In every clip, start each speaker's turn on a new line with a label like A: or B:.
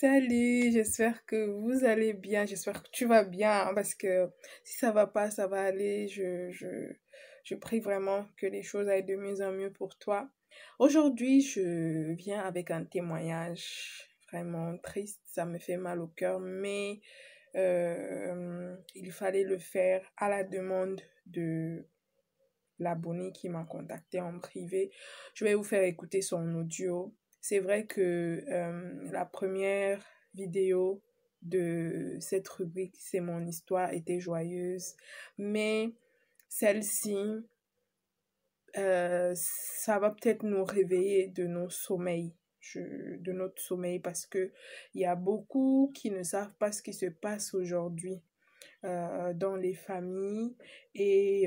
A: Salut, j'espère que vous allez bien, j'espère que tu vas bien, hein, parce que si ça va pas, ça va aller. Je prie vraiment que les choses aillent de mieux en mieux pour toi. Aujourd'hui, je viens avec un témoignage vraiment triste, ça me fait mal au cœur, mais il fallait le faire à la demande de l'abonné qui m'a contacté en privé. Je vais vous faire écouter son audio. C'est vrai que la première vidéo de cette rubrique, c'est mon histoire, était joyeuse, mais celle-ci, ça va peut-être nous réveiller de nos sommeils. De notre sommeil parce que il y a beaucoup qui ne savent pas ce qui se passe aujourd'hui dans les familles et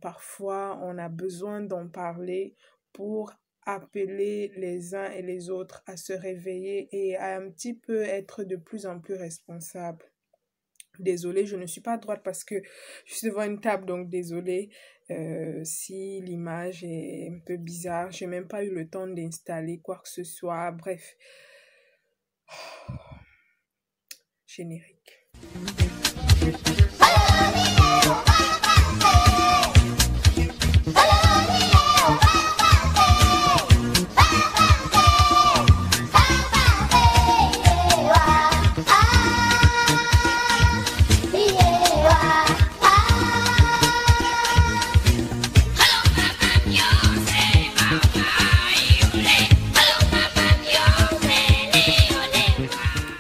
A: parfois on a besoin d'en parler pour appeler les uns et les autres à se réveiller et à un petit peu être de plus en plus responsables. Désolée, je ne suis pas droite parce que je suis devant une table, donc désolée si l'image est un peu bizarre. J'ai même pas eu le temps d'installer quoi que ce soit. Bref, générique.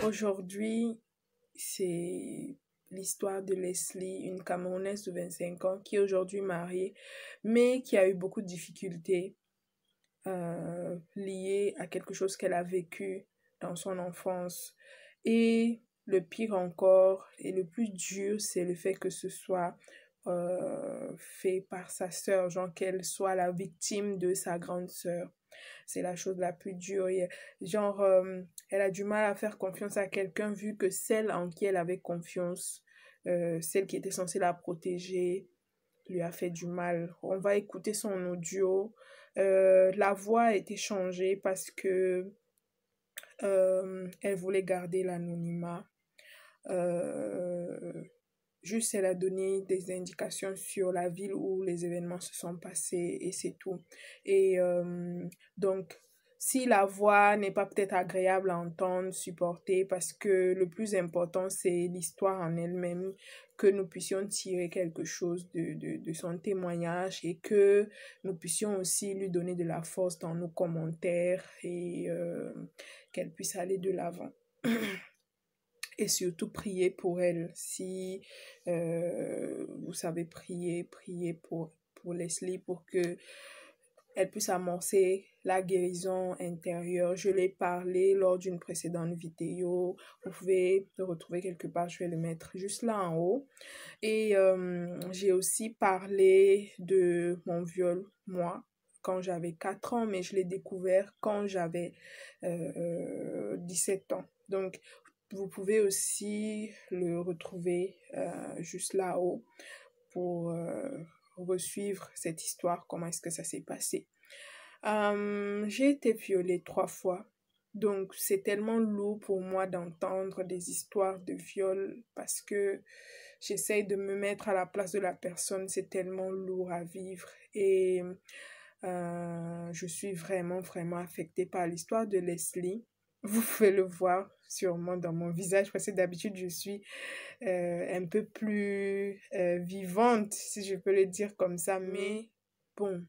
A: Aujourd'hui, c'est l'histoire de Leslie, une Camerounaise de 25 ans qui est aujourd'hui mariée, mais qui a eu beaucoup de difficultés liées à quelque chose qu'elle a vécu dans son enfance. Et le pire encore, et le plus dur, c'est le fait que ce soit fait par sa sœur, genre qu'elle soit la victime de sa grande sœur. C'est la chose la plus dure. Genre, elle a du mal à faire confiance à quelqu'un vu que celle en qui elle avait confiance, celle qui était censée la protéger, lui a fait du mal. On va écouter son audio. La voix a été changée parce que elle voulait garder l'anonymat. Euh, Juste, elle a donné des indications sur la ville où les événements se sont passés et c'est tout. Et donc, si la voix n'est pas peut-être agréable à entendre, supporter, parce que le plus important, c'est l'histoire en elle-même, que nous puissions tirer quelque chose de son témoignage et que nous puissions aussi lui donner de la force dans nos commentaires et qu'elle puisse aller de l'avant. Et surtout prier pour elle. Si vous savez prier pour Leslie pour que elle puisse amorcer la guérison intérieure. Je l'ai parlé lors d'une précédente vidéo. Vous pouvez le retrouver quelque part. Je vais le mettre juste là en haut. Et j'ai aussi parlé de mon viol, moi, quand j'avais 4 ans, mais je l'ai découvert quand j'avais 17 ans. Donc, vous pouvez aussi le retrouver juste là-haut pour resuivre cette histoire, comment est-ce que ça s'est passé. J'ai été violée 3 fois. Donc, c'est tellement lourd pour moi d'entendre des histoires de viol parce que j'essaye de me mettre à la place de la personne. C'est tellement lourd à vivre. Et je suis vraiment, vraiment affectée par l'histoire de Leslie. Vous pouvez le voir sûrement dans mon visage parce que d'habitude, je suis un peu plus vivante, si je peux le dire comme ça. Mais bon,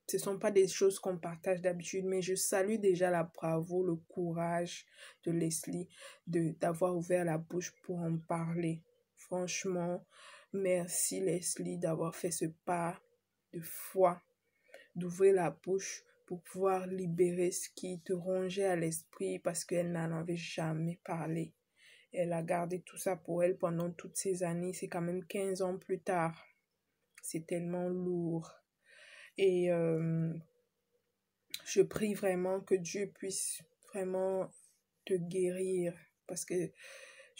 A: ce ne sont pas des choses qu'on partage d'habitude, mais je salue déjà la bravoure, le courage de Leslie d'avoir ouvert la bouche pour en parler. Franchement, merci Leslie d'avoir fait ce pas de foi, d'ouvrir la bouche pour pouvoir libérer ce qui te rongeait à l'esprit parce qu'elle n'en avait jamais parlé. Elle a gardé tout ça pour elle pendant toutes ces années. C'est quand même 15 ans plus tard. C'est tellement lourd. Et je prie vraiment que Dieu puisse vraiment te guérir parce que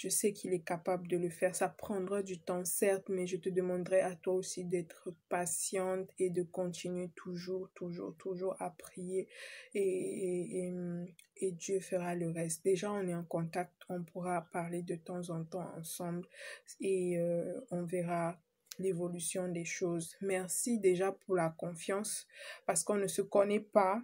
A: Je sais qu'il est capable de le faire. Ça prendra du temps, certes, mais je te demanderai à toi aussi d'être patiente et de continuer toujours, toujours, toujours à prier. Et, et, et, et Dieu fera le reste. Déjà, on est en contact, on pourra parler de temps en temps ensemble et on verra l'évolution des choses. Merci déjà pour la confiance parce qu'on ne se connaît pas.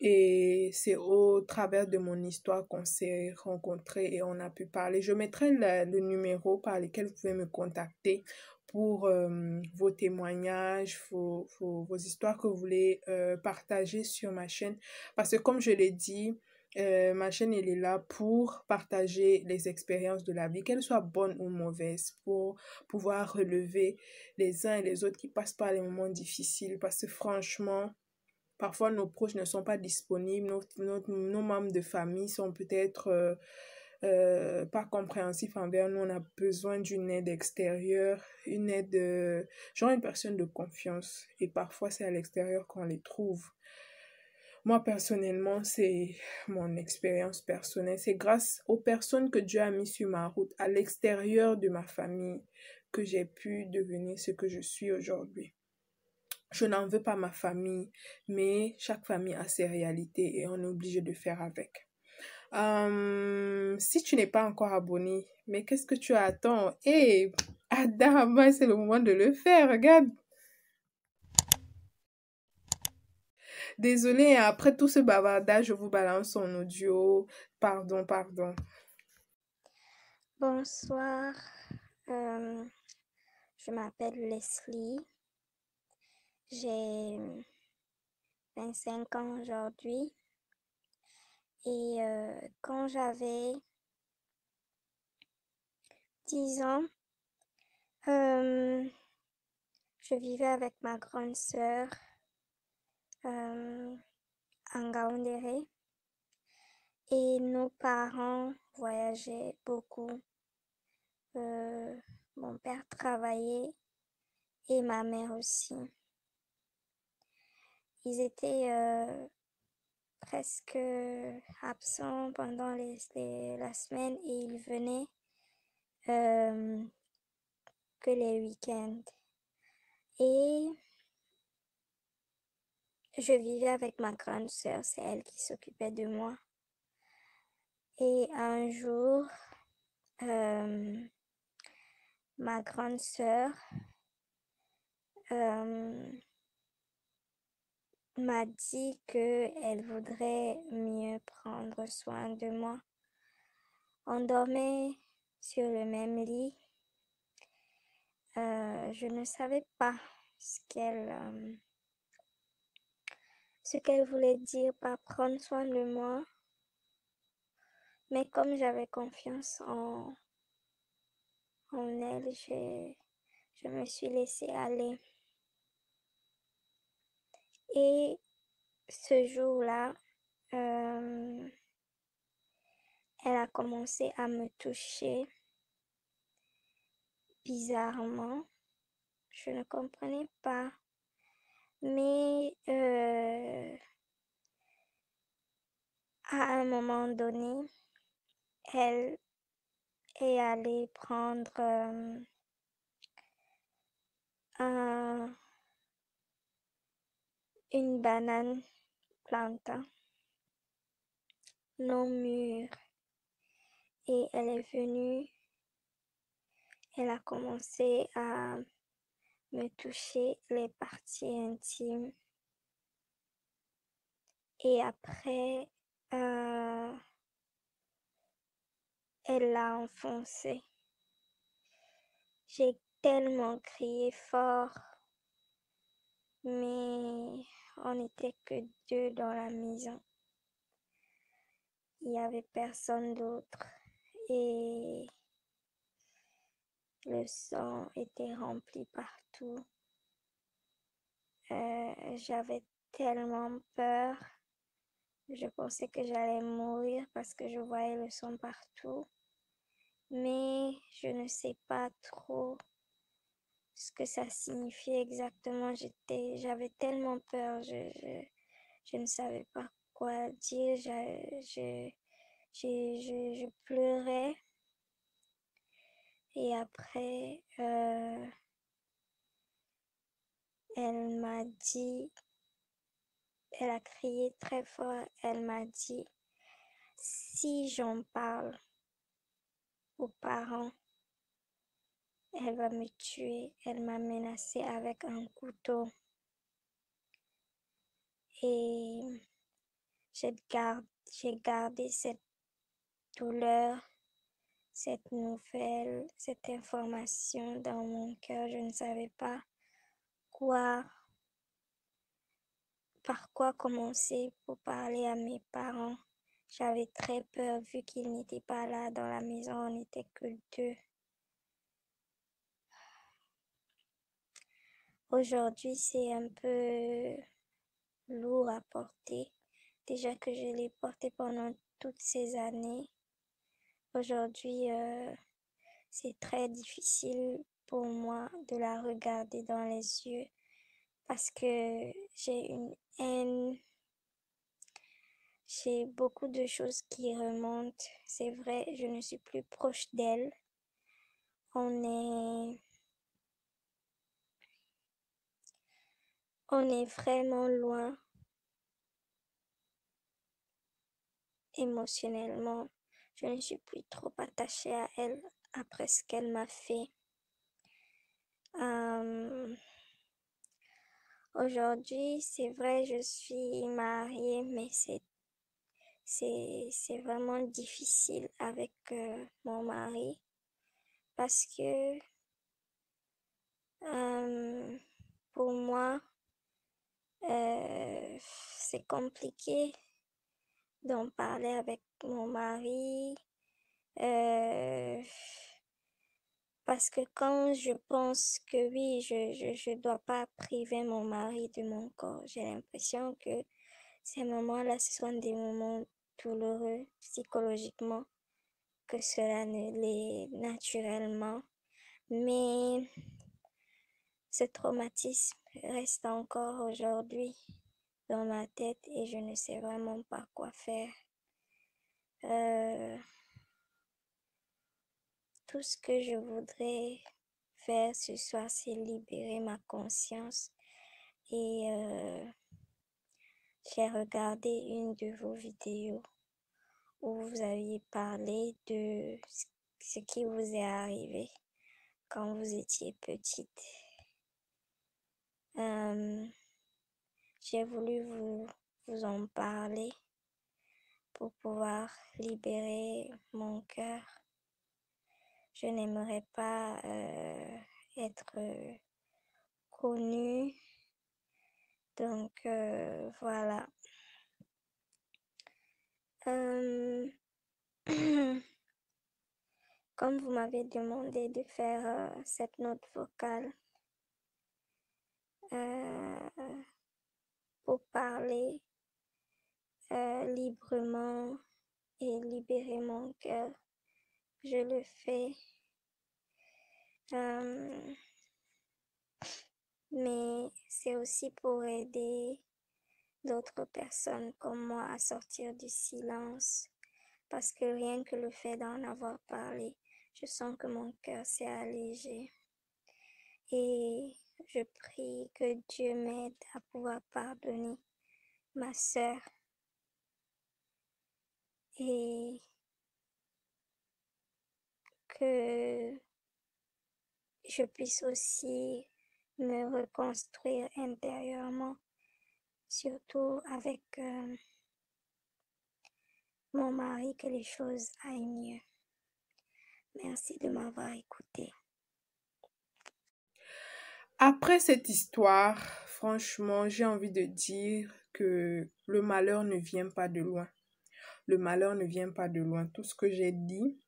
A: Et c'est au travers de mon histoire qu'on s'est rencontrés et on a pu parler. Je mettrai le numéro par lequel vous pouvez me contacter pour vos témoignages, vos histoires que vous voulez partager sur ma chaîne. Parce que comme je l'ai dit, ma chaîne, elle est là pour partager les expériences de la vie, qu'elles soient bonnes ou mauvaises, pour pouvoir relever les uns et les autres qui passent par les moments difficiles. Parce que franchement, parfois, nos proches ne sont pas disponibles, nos membres de famille sont peut-être pas compréhensifs envers nous. On a besoin d'une aide extérieure, une aide, genre une personne de confiance. Et parfois, c'est à l'extérieur qu'on les trouve. Moi, personnellement, c'est mon expérience personnelle. C'est grâce aux personnes que Dieu a mis sur ma route, à l'extérieur de ma famille, que j'ai pu devenir ce que je suis aujourd'hui. Je n'en veux pas ma famille, mais chaque famille a ses réalités et on est obligé de faire avec. Si tu n'es pas encore abonné, mais qu'est-ce que tu attends? Hé, Adam, c'est le moment de le faire, regarde. Désolée, après tout ce bavardage, je vous balance son audio. Pardon, pardon.
B: Bonsoir, je m'appelle Leslie, j'ai 25 ans aujourd'hui et quand j'avais 10 ans, je vivais avec ma grande sœur en Gaoundéré et nos parents voyageaient beaucoup. Mon père travaillait et ma mère aussi. Ils étaient presque absents pendant la semaine et ils venaient que les week-ends. Et je vivais avec ma grande sœur, c'est elle qui s'occupait de moi. Et un jour, ma grande sœur m'a dit qu'elle voudrait mieux prendre soin de moi. On dormait sur le même lit. Je ne savais pas ce qu'elle voulait dire par prendre soin de moi. Mais comme j'avais confiance en elle, je me suis laissée aller. Et ce jour-là, elle a commencé à me toucher bizarrement. Je ne comprenais pas. Mais à un moment donné, elle est allée prendre une banane planta non mûre et elle est venue, elle a commencé à me toucher les parties intimes et après elle l'a enfoncé. J'ai tellement crié fort, mais on n'était que deux dans la maison. Il n'y avait personne d'autre et le sang était rempli partout. J'avais tellement peur. Je pensais que j'allais mourir parce que je voyais le sang partout. Mais je ne sais pas trop ce que ça signifiait exactement. J'avais tellement peur. Je ne savais pas quoi dire. Je pleurais. Et après, elle m'a dit, elle a crié très fort, elle m'a dit, si j'en parle aux parents, elle va me tuer. Elle m'a menacée avec un couteau. Et j'ai gardé cette douleur, cette nouvelle, cette information dans mon cœur. Je ne savais pas par quoi commencer pour parler à mes parents. J'avais très peur vu qu'ils n'étaient pas là dans la maison, on n'était que deux. Aujourd'hui, c'est un peu lourd à porter. Déjà que je l'ai porté pendant toutes ces années. Aujourd'hui, c'est très difficile pour moi de la regarder dans les yeux parce que j'ai une haine, j'ai beaucoup de choses qui remontent. C'est vrai, je ne suis plus proche d'elle. On est vraiment loin émotionnellement. Je ne suis plus trop attachée à elle après ce qu'elle m'a fait. Aujourd'hui, c'est vrai, je suis mariée, mais c'est vraiment difficile avec mon mari parce que pour moi, c'est compliqué d'en parler avec mon mari parce que quand je pense que oui, je dois pas priver mon mari de mon corps, j'ai l'impression que ces moments-là, ce sont des moments douloureux psychologiquement que cela ne l'est naturellement. Mais ce traumatisme reste encore aujourd'hui dans ma tête et je ne sais vraiment pas quoi faire. Tout ce que je voudrais faire ce soir, c'est libérer ma conscience. Et j'ai regardé une de vos vidéos où vous aviez parlé de ce qui vous est arrivé quand vous étiez petite. J'ai voulu vous en parler pour pouvoir libérer mon cœur. Je n'aimerais pas être connue. Donc voilà. Comme vous m'avez demandé de faire cette note vocale pour parler librement et libérer mon cœur, je le fais. Mais c'est aussi pour aider d'autres personnes comme moi à sortir du silence. Parce que rien que le fait d'en avoir parlé, je sens que mon cœur s'est allégé. Et je prie que Dieu m'aide à pouvoir pardonner ma sœur et que je puisse aussi me reconstruire intérieurement, surtout avec mon mari, que les choses aillent mieux. Merci de m'avoir écouté.
A: Après cette histoire, franchement, j'ai envie de dire que le malheur ne vient pas de loin. Le malheur ne vient pas de loin. Tout ce que j'ai dit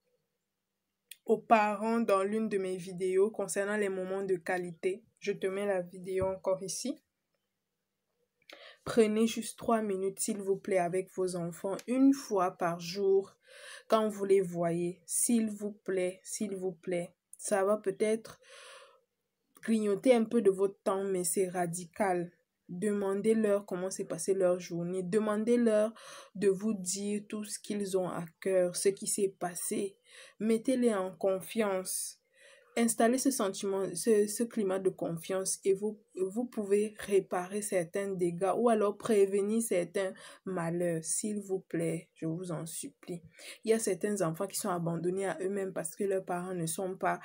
A: aux parents dans l'une de mes vidéos concernant les moments de qualité, je te mets la vidéo encore ici. Prenez juste 3 minutes, s'il vous plaît, avec vos enfants, une fois par jour, quand vous les voyez. S'il vous plaît, s'il vous plaît. Ça va peut-être grignoter un peu de votre temps, mais c'est radical. Demandez-leur comment s'est passée leur journée. Demandez-leur de vous dire tout ce qu'ils ont à cœur, ce qui s'est passé. Mettez-les en confiance. installer ce sentiment, ce climat de confiance et vous pouvez réparer certains dégâts ou alors prévenir certains malheurs, s'il vous plaît, je vous en supplie. Il y a certains enfants qui sont abandonnés à eux-mêmes parce que leurs parents ne sont pas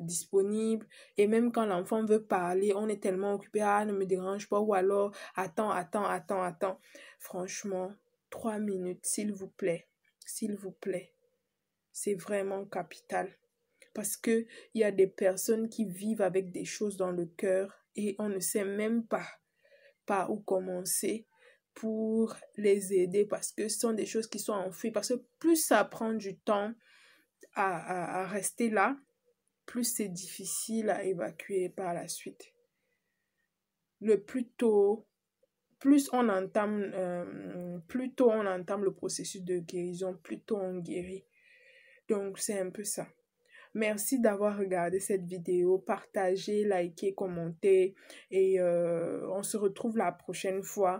A: disponibles et même quand l'enfant veut parler, on est tellement occupé, ah, ne me dérange pas ou alors, attends. Franchement, 3 minutes, s'il vous plaît, c'est vraiment capital. Parce qu'il y a des personnes qui vivent avec des choses dans le cœur et on ne sait même pas par où commencer pour les aider parce que ce sont des choses qui sont enfouies. Parce que plus ça prend du temps à rester là, plus c'est difficile à évacuer par la suite. Le plus tôt, plus on entame le processus de guérison, plus tôt on guérit. Donc c'est un peu ça. Merci d'avoir regardé cette vidéo, partagez, likez, commentez et on se retrouve la prochaine fois